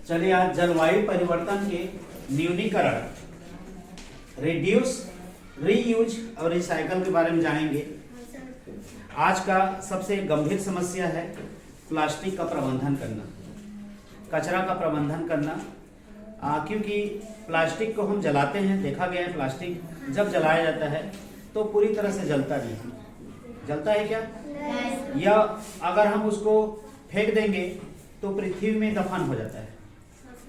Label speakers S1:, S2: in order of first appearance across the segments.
S1: चलिए आज जलवायु परिवर्तन के न्यूनीकरण, रिड्यूस, रीयूज और रिसाइकल के बारे में जानेंगे। आज का सबसे गंभीर समस्या है प्लास्टिक का प्रबंधन करना, कचरा का प्रबंधन करना। क्योंकि प्लास्टिक को हम जलाते हैं, देखा गया है प्लास्टिक जब जलाया जाता है तो पूरी तरह से जलता नहीं है। जलता है क्या? या अगर हम उसको फेंक देंगे तो पृथ्वी में दफन हो जाता है।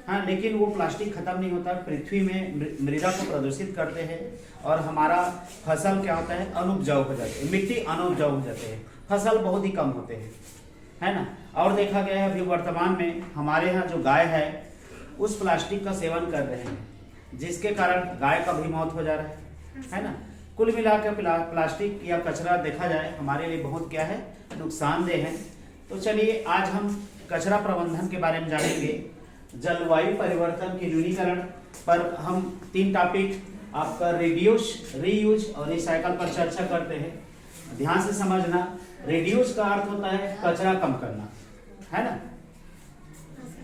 S1: हाँ, लेकिन वो प्लास्टिक खत्म नहीं होता, पृथ्वी में मृदा को प्रदूषित करते हैं और हमारा फसल क्या होता है, अनुपजाऊ हो जाते हैं, मिट्टी अनुपजाऊ हो जाते हैं, फसल बहुत ही कम होते हैं, है ना। और देखा गया है अभी वर्तमान में हमारे यहाँ जो गाय है उस प्लास्टिक का सेवन कर रहे हैं, जिसके कारण गाय का भी मौत हो जा रहा है ना। कुल मिलाकर प्लास्टिक या कचरा देखा जाए हमारे लिए बहुत क्या है, नुकसानदेह है। तो चलिए आज हम कचरा प्रबंधन के बारे में जानेंगे। जलवायु परिवर्तन के न्यूनीकरण पर हम 3 टॉपिक आपका रिड्यूस, रीयूज और रिसाइकल पर चर्चा करते हैं। ध्यान से समझना। रिड्यूस का अर्थ होता है कचरा कम करना, है ना।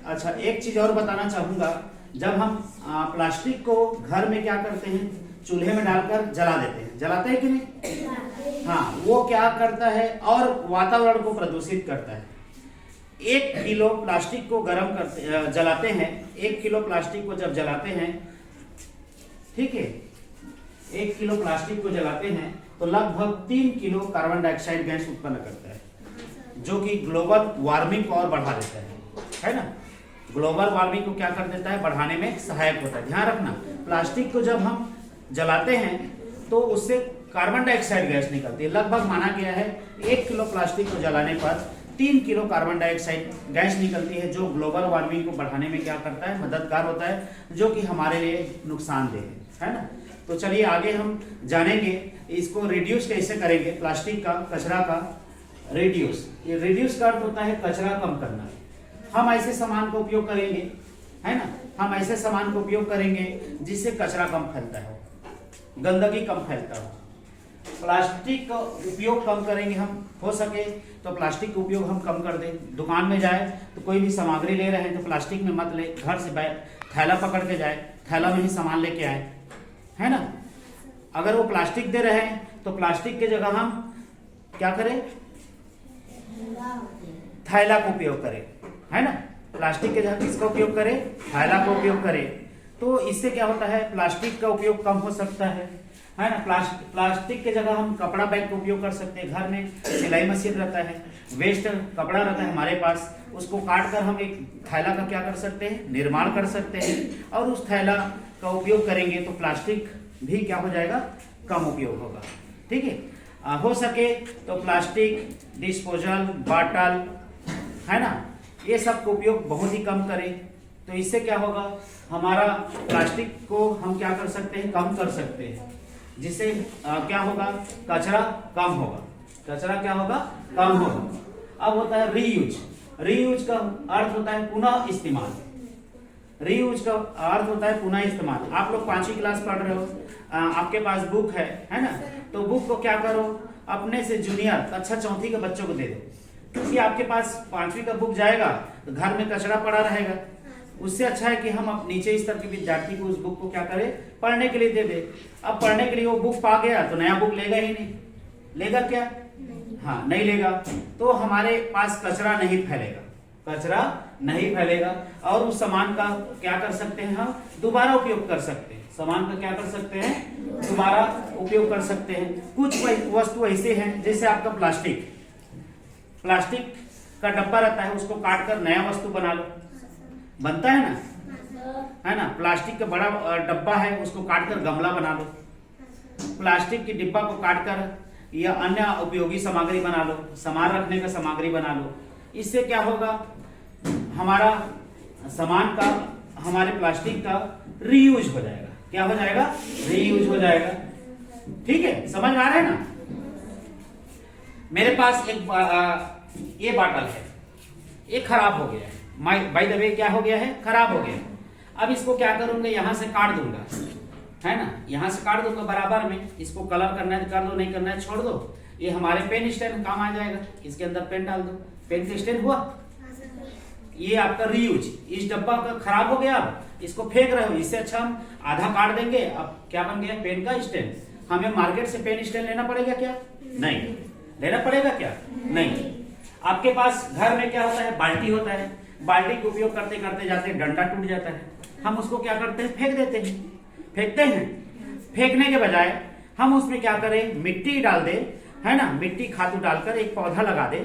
S1: अच्छा, एक चीज और बताना चाहूंगा, जब हम प्लास्टिक को घर में क्या करते हैं, चूल्हे में डालकर जला देते हैं, जलाते हैं कि नहीं? हाँ, वो क्या करता है और वातावरण को प्रदूषित करता है। 1 किलो प्लास्टिक को जलाते हैं, 1 किलो प्लास्टिक को जब जलाते हैं, ठीक है, 1 किलो प्लास्टिक को जलाते हैं तो लगभग 3 किलो कार्बन डाइऑक्साइड गैस उत्पन्न करता है, जो कि ग्लोबल वार्मिंग को और बढ़ा देता है ना। ग्लोबल वार्मिंग को क्या कर देता है, बढ़ाने में सहायक होता है। ध्यान रखना, प्लास्टिक को जब हम जलाते हैं तो उससे कार्बन डाइऑक्साइड गैस निकलती है। लगभग माना गया है 1 किलो प्लास्टिक को जलाने पर 3 किलो कार्बन डाइऑक्साइड गैस निकलती है, जो ग्लोबल वार्मिंग को बढ़ाने में क्या करता है, मददगार होता है, जो कि हमारे लिए नुकसानदेह है ना। तो चलिए आगे हम जानेंगे इसको रिड्यूस कैसे करेंगे, प्लास्टिक का, कचरा का रिड्यूस। ये रिड्यूस का अर्थ होता है कचरा कम करना। हम ऐसे सामान का उपयोग करेंगे, है ना, हम ऐसे सामान का उपयोग करेंगे जिससे कचरा कम फैलता हो, गंदगी कम फैलता हो। प्लास्टिक का उपयोग कम करेंगे हम, हो सके तो प्लास्टिक का उपयोग हम कम कर दें। दुकान में जाए तो कोई भी सामग्री ले रहे हैं तो प्लास्टिक में मत ले, घर से थैला पकड़ के जाए, थैला में ही सामान लेके आए, है ना। अगर वो प्लास्टिक दे रहे हैं तो प्लास्टिक के जगह हम क्या करें, थैला का उपयोग करें, है ना। प्लास्टिक के जगह किसका उपयोग करें, थैला का उपयोग करें। तो इससे क्या होता है, प्लास्टिक का उपयोग कम हो सकता है ना। प्लास्टिक के जगह हम कपड़ा बैग का उपयोग कर सकते हैं। घर में सिलाई मशीन रहता है, वेस्ट कपड़ा रहता है हमारे पास, उसको काट कर हम एक थैला का क्या कर सकते हैं, निर्माण कर सकते हैं। और उस थैला का उपयोग करेंगे तो प्लास्टिक भी क्या हो जाएगा, कम उपयोग होगा, ठीक है। हो सके तो प्लास्टिक, डिस्पोजल, बॉटल, है ना, ये सब का उपयोग बहुत ही कम करें। तो इससे क्या होगा, हमारा प्लास्टिक को हम क्या कर सकते हैं, कम कर सकते हैं, जिससे क्या होगा, कचरा कम होगा। कचरा क्या होगा, कम होगा। अब होता है रीयूज। रीयूज का अर्थ होता है पुनः इस्तेमाल। रीयूज का अर्थ होता है पुनः इस्तेमाल। आप लोग 5वीं क्लास पढ़ रहे हो, आपके पास बुक है ना, तो बुक को क्या करो, अपने से जूनियर कक्षा 4वीं के बच्चों को दे दो, क्योंकि आपके पास 5वीं का बुक जाएगा तो घर में कचरा पड़ा रहेगा। उससे अच्छा है कि हम नीचे स्तर के विद्यार्थी को उस बुक को क्या करें, पढ़ने के लिए दे दे। अब पढ़ने के लिए वो बुक पा गया तो नया बुक लेगा ही नहीं, लेगा क्या? हाँ, नहीं लेगा। तो हमारे पास कचरा नहीं फैलेगा, कचरा नहीं फैलेगा। और उस सामान का क्या कर सकते हैं, हम दोबारा उपयोग कर सकते हैं। सामान का क्या कर सकते हैं, दोबारा उपयोग कर सकते हैं। कुछ वस्तु ऐसे हैं, जैसे आपका प्लास्टिक का डब्बा रहता है, उसको काट कर नया वस्तु बना लो, बनता है ना, है ना। प्लास्टिक का बड़ा डब्बा है, उसको काट कर गमला बना लो। प्लास्टिक की डिब्बा को काट कर या अन्य उपयोगी सामग्री बना लो, सामान रखने का सामग्री बना लो। इससे क्या होगा, हमारा सामान का, हमारे प्लास्टिक का रीयूज हो जाएगा। क्या हो जाएगा, रीयूज हो जाएगा, ठीक है। समझ में आ रहा है ना। मेरे पास एक ये बॉटल है, ये खराब हो गया है, बाय द वे क्या हो गया है, खराब हो गया है। अब इसको क्या करूंगा, यहां से काट दूंगा, है ना, यहां से काट दूंगा बराबर में। इसको कलर करना है तो कर दो, नहीं करना है छोड़ दो। ये हमारे पेन स्टैंड काम आ जाएगा, इसके अंदर पेन डाल दो, पेन का स्टैंड हुआ। ये आपका रीयूज। इस डब्बा का खराब हो गया, अब इसको फेंक रहे हो, इससे अच्छा हम आधा काट देंगे। अब क्या बन गया, पेन का स्टैंड। हमें मार्केट से पेन स्टैंड लेना पड़ेगा क्या? नहीं। लेना पड़ेगा क्या? नहीं। आपके पास घर में क्या होता है, बाल्टी होता है। बाल्टी का उपयोग करते करते जाते डंडा टूट जाता है, हम उसको क्या करते हैं, फेंक देते हैं। फेंकते हैं, फेंकने के बजाय हम उसमें क्या करें, मिट्टी डाल दे, है ना, मिट्टी खाद डालकर एक पौधा लगा दे,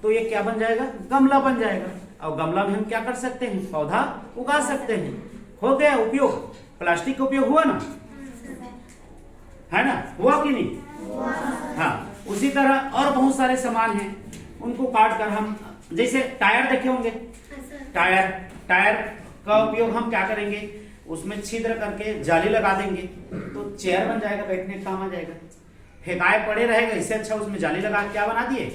S1: तो ये क्या बन जाएगा, गमला बन जाएगा। और गमला में हम क्या कर सकते हैं, पौधा उगा सकते हैं। हो गया उपयोग, प्लास्टिक का उपयोग हुआ ना, है ना, हुआ कि नहीं? हाँ, उसी तरह और बहुत सारे सामान हैं, उनको काट कर हम, जैसे टायर देखे होंगे, टायर का उपयोग हम क्या करेंगे, उसमें छिद्र करके जाली लगा देंगे तो चेयर बन जाएगा, बैठने का काम आ जाएगा। फेंकाए पड़े रहेगा, इससे अच्छा उसमें जाली लगा क्या बना दिए,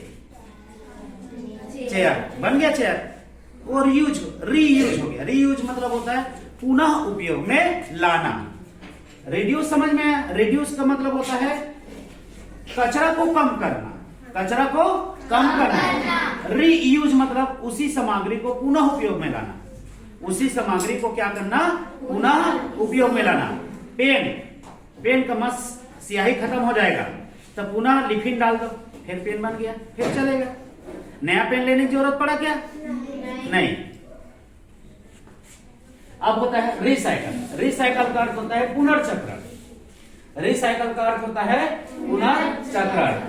S1: चेयर बन गया। चेयर और रीयूज हो गया। रीयूज मतलब होता है पुनः उपयोग में लाना। रिड्यूस समझ में आया? रिड्यूस का मतलब होता है कचरा को कम करना, कचरा को कम करना। रीयूज मतलब उसी सामग्री को पुनः उपयोग में लाना, उसी सामग्री को क्या करना, पुनः उपयोग में लाना। पेन का मस स्याही खत्म हो जाएगा, तब पुनः लिफिन डाल दो, फिर पेन बन गया, फिर चलेगा। नया पेन लेने की जरूरत पड़ा क्या? नहीं। अब होता है रिसाइकल। रिसाइकल का अर्थ होता है पुनर्चक्रण। रिसाइकल का अर्थ होता है पुनर्चक्रण।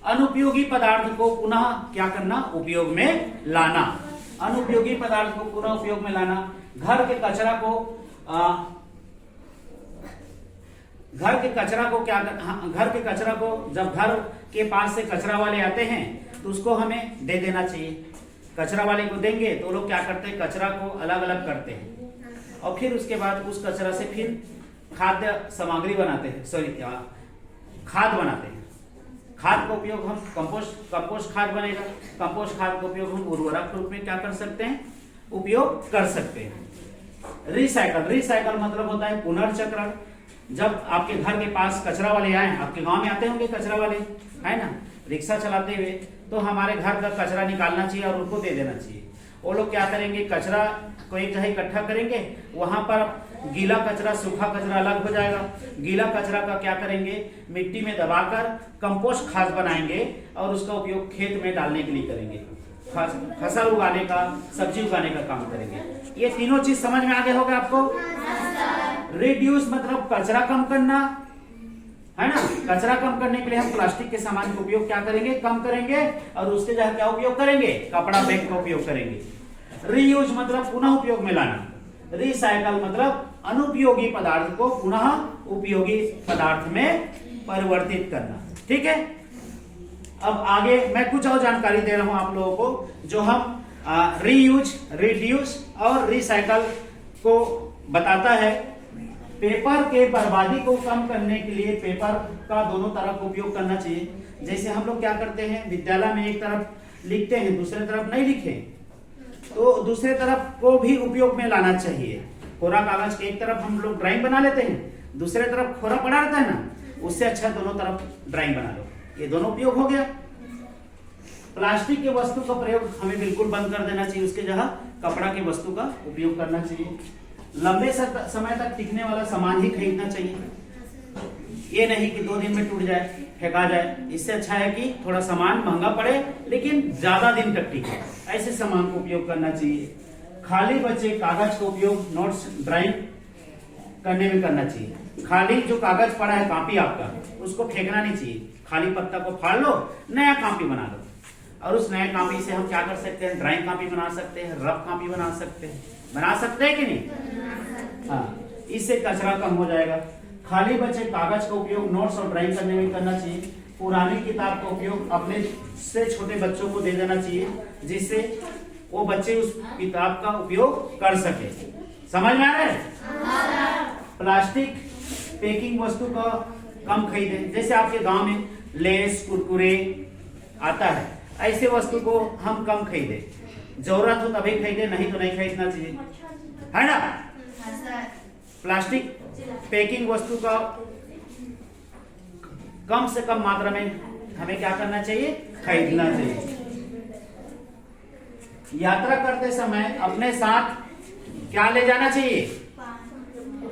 S1: अनुपयोगी पदार्थ को पुनः क्या करना, उपयोग में लाना। अनुपयोगी पदार्थ को पुनः उपयोग में लाना। घर के कचरा को घर के कचरा को जब घर के पास से कचरा वाले आते हैं तो उसको हमें दे देना चाहिए। कचरा वाले को देंगे तो लोग क्या करते हैं, कचरा को अलग अलग करते हैं और फिर उसके बाद उस कचरा से फिर खाद्य सामग्री बनाते हैं, खाद बनाते हैं। खाद का उपयोग हम कंपोस्ट खाद बनेगा। कंपोस्ट खाद का उपयोग हम उर्वरक रूप में क्या कर सकते हैं, उपयोग कर सकते हैं। रिसाइकल मतलब होता है पुनर्चक्रण। जब आपके घर के पास कचरा वाले आए, आपके गांव में आते होंगे कचरा वाले, है ना, रिक्शा चलाते हुए, तो हमारे घर का कचरा निकालना चाहिए और उनको दे देना चाहिए। वो लोग क्या करेंगे, कचरा को एक जगह इकट्ठा करेंगे, वहां पर गीला कचरा सूखा कचरा अलग हो जाएगा। गीला कचरा का क्या करेंगे, मिट्टी में दबाकर कंपोस्ट खाद बनाएंगे और उसका उपयोग खेत में डालने के लिए करेंगे। फसल उगाने का, सब्जी उगाने का काम करेंगे। ये तीनों चीज समझ में आगे होगा आपको। रिड्यूस मतलब कचरा कम करना, है ना। कचरा कम करने के लिए हम प्लास्टिक के सामान का उपयोग क्या करेंगे, कम करेंगे और उसके जगह क्या उपयोग करेंगे, कपड़ा बैग का उपयोग करेंगे। रीयूज मतलब पुनः उपयोग में लाना। रिसाइकल मतलब अनुपयोगी पदार्थ को पुनः उपयोगी पदार्थ में परिवर्तित करना। ठीक है, अब आगे मैं कुछ और जानकारी दे रहा हूं आप लोगों को, जो हम रीयूज, रिड्यूस और रिसाइकल को बताता है। पेपर के बर्बादी को कम करने के लिए पेपर का दोनों तरफ उपयोग करना चाहिए। जैसे हम लोग क्या करते हैं, विद्यालय में एक तरफ लिखते हैं, दूसरे तरफ नहीं लिखे, तो दूसरे तरफ को भी उपयोग में लाना चाहिए। कोरा कागज के एक तरफ हम लोग ड्राइंग बना लेते हैं, दूसरे तरफ खोरा पड़ा रहता है ना, उससे अच्छा दोनों तरफ ड्राइंग बना लो। ये दोनों उपयोग हो गया। प्लास्टिक के वस्तु का प्रयोग हमें बिल्कुल बंद कर देना चाहिए, उसके जगह कपड़ा के वस्तु का उपयोग करना चाहिए। लंबे समय तक टिकने वाला सामान ही खरीदना चाहिए, ये नहीं कि 2 दिन में टूट जाए, फेंका जाए। इससे अच्छा है कि थोड़ा सामान महंगा पड़े लेकिन ज्यादा दिन तक टिके, ऐसे सामान को उपयोग करना चाहिए। खाली बचे कागज का उपयोग नोट्स ड्राइंग करने में करना चाहिए। खाली जो कागज पड़ा है, कॉपी आपका, उसको फेंकना नहीं चाहिए। खाली पत्ता को फाड़ लो, नया कॉपी बना लो और उस नए कॉपी से हम क्या कर सकते हैं, ड्राइंग कॉपी बना सकते हैं, रफ कॉपी बना सकते हैं। बना सकते हैं कि नहीं? हाँ, इससे कचरा कम हो जाएगा। खाली बचे कागज का उपयोग नोट्स और ड्राइंग करने में करना चाहिए। पुरानी किताब का उपयोग अपने से छोटे बच्चों को दे देना चाहिए, जिससे वो बच्चे उस किताब का उपयोग कर सके। समझ में आ रहा है? प्लास्टिक पैकिंग वस्तु का कम खरीदें। जैसे आपके गांव में लेस, कुरकुरे आता है, ऐसे वस्तु को हम कम खरीदें। जरूरत हो तभी खरीदे, नहीं तो नहीं खरीदना चाहिए, है ना। प्लास्टिक पैकिंग वस्तु का कम से कम मात्रा में हमें क्या करना चाहिए, खरीदना चाहिए। यात्रा करते समय अपने साथ क्या ले जाना चाहिए?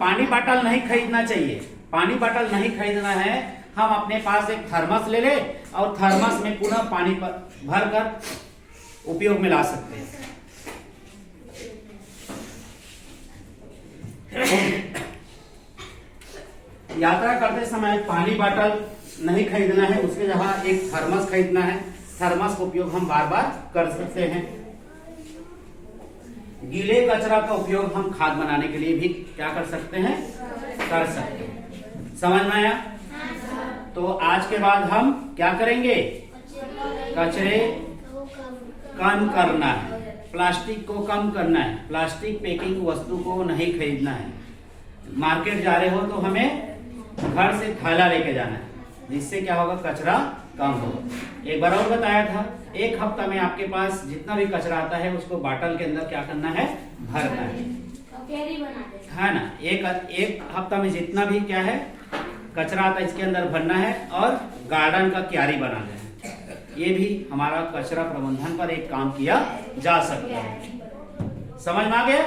S1: पानी बॉटल नहीं खरीदना चाहिए। पानी बॉटल नहीं खरीदना है, हम अपने पास एक थर्मस ले ले और थर्मस में पुनः पानी भर कर उपयोग में ला सकते हैं। यात्रा करते समय पानी बॉटल नहीं खरीदना है, उसके जगह एक थर्मस खरीदना है। थर्मस का उपयोग हम बार बार कर सकते हैं। गीले कचरा का उपयोग हम खाद बनाने के लिए भी क्या कर सकते हैं? कर सकते हैं। समझ में आया? तो आज के बाद हम क्या करेंगे? कचरे कम करना है, प्लास्टिक को कम करना है, प्लास्टिक पैकिंग वस्तु को नहीं खरीदना है। मार्केट जा रहे हो तो हमें घर से थैला लेके जाना है, जिससे क्या होगा? कचरा कम होगा। एक बार और बताया था, एक हफ्ता में आपके पास जितना भी कचरा आता है उसको बॉटल के अंदर क्या करना है? भरना है ना। एक हफ्ता में जितना भी क्या है कचरा आता है इसके अंदर भरना है और गार्डन का क्यारी बनाना है। ये भी हमारा कचरा प्रबंधन पर एक काम किया जा सकता है। समझ में आ गया?